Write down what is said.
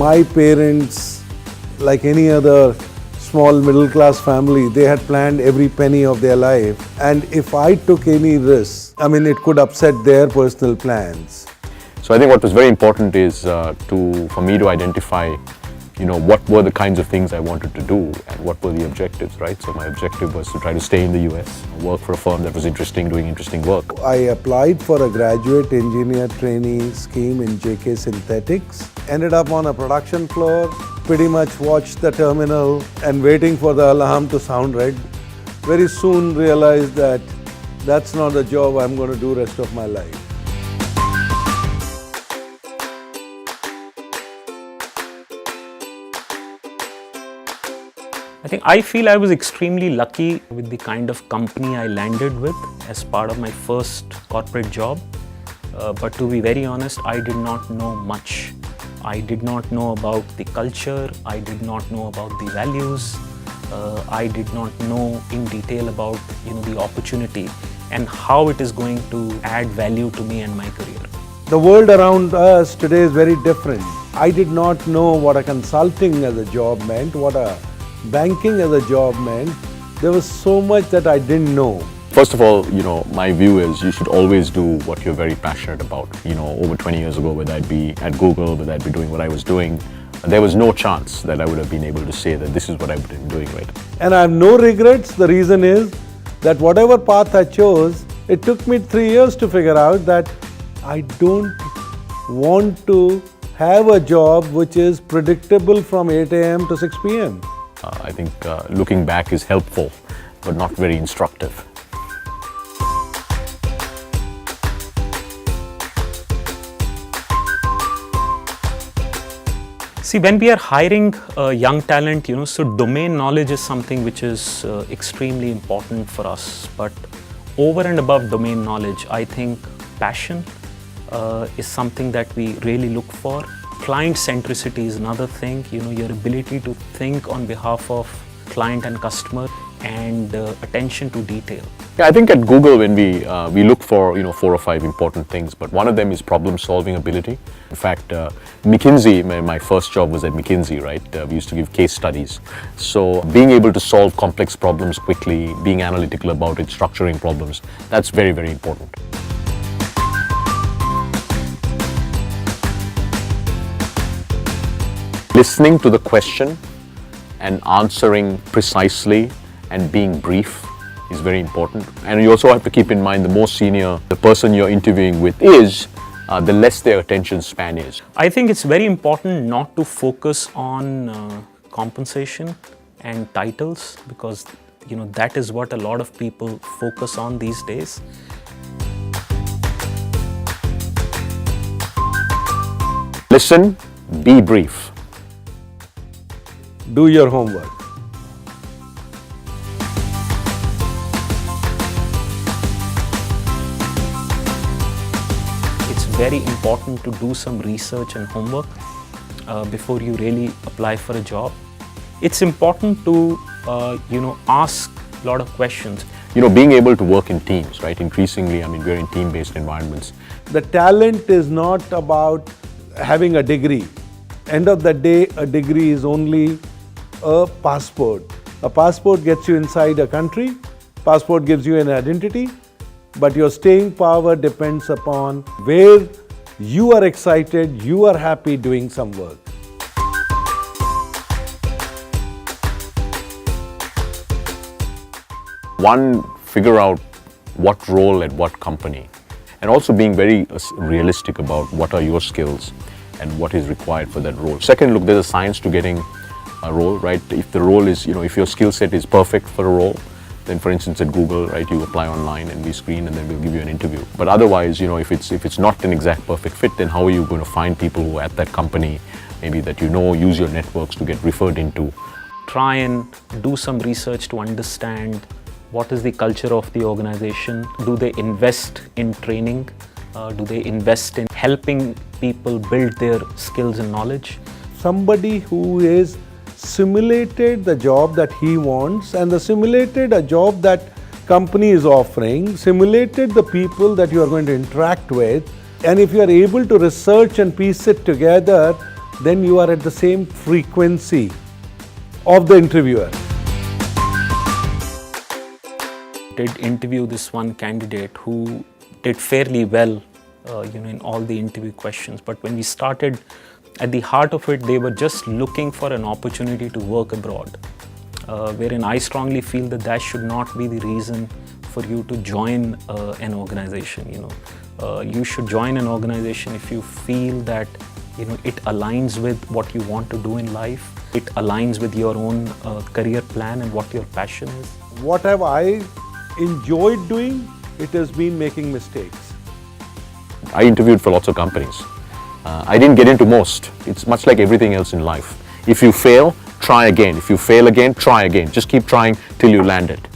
my parents, like any other small middle class family, they had planned every penny of their life. And if I took any risk, it could upset their personal plans. So I think what was very important is for me to identify, what were the kinds of things I wanted to do and what were the objectives, right? So my objective was to try to stay in the US, work for a firm that was interesting, doing interesting work. I applied for a graduate engineer trainee scheme in JK Synthetics, ended up on a production floor, pretty much watched the terminal and waiting for the alarm to sound red. Very soon realized that that's not the job I'm going to do rest of my life. I feel I was extremely lucky with the kind of company I landed with as part of my first corporate job. But to be very honest, I did not know much. I did not know about the culture, I did not know about the values, I did not know in detail about the opportunity and how it is going to add value to me and my career. The world around us today is very different. I did not know what a consulting as a job meant, what a banking as a job meant. There was so much that I didn't know. First of all, my view is you should always do what you're very passionate about. Over 20 years ago, whether I'd be at Google, whether I'd be doing what I was doing, there was no chance that I would have been able to say that this is what I've been doing, right? And I have no regrets. The reason is that whatever path I chose, it took me 3 years to figure out that I don't want to have a job which is predictable from 8 a.m. to 6 p.m. I think looking back is helpful, but not very instructive. See, when we are hiring young talent, so domain knowledge is something which is extremely important for us. But over and above domain knowledge, I think passion is something that we really look for. Client centricity is another thing, your ability to think on behalf of client and customer and attention to detail. Yeah, I think at Google when we look for 4 or 5 important things, but one of them is problem solving ability. In fact, McKinsey, my first job was at McKinsey, right? We used to give case studies. So being able to solve complex problems quickly, being analytical about it, structuring problems, that's very, very important. Listening to the question and answering precisely and being brief is very important. And you also have to keep in mind the more senior the person you're interviewing with is, the less their attention span is. I think it's very important not to focus on compensation and titles because that is what a lot of people focus on these days. Listen, be brief. Do your homework. It's very important to do some research and homework before you really apply for a job. It's important to ask a lot of questions. Being able to work in teams, right? Increasingly, we're in team-based environments. The talent is not about having a degree. End of the day, a degree is only a passport. A passport gets you inside a country, passport gives you an identity, but your staying power depends upon where you are excited, you are happy doing some work. One, figure out what role at what company, and also being very realistic about what are your skills and what is required for that role. Second, look, there's a science to getting a role, right? If the role is, if your skill set is perfect for a role, then for instance at Google, right, you apply online and we screen and then we'll give you an interview. But otherwise, if it's not an exact perfect fit, then how are you going to find people who are at that company, maybe that use your networks to get referred into? Try and do some research to understand what is the culture of the organization. Do they invest in training? Do they invest in helping people build their skills and knowledge? Somebody who is simulated the job that he wants and simulated a job that company is offering, simulated the people that you are going to interact with, and if you are able to research and piece it together, then you are at the same frequency of the interviewer. Did interview this one candidate who did fairly well, in all the interview questions. But when we started, at the heart of it, they were just looking for an opportunity to work abroad. Wherein I strongly feel that should not be the reason for you to join an organization. You should join an organization if you feel that it aligns with what you want to do in life. It aligns with your own career plan and what your passion is. What have I enjoyed doing? It has been making mistakes. I interviewed for lots of companies. I didn't get into most. It's much like everything else in life. If you fail, try again. If you fail again, try again. Just keep trying till you land it.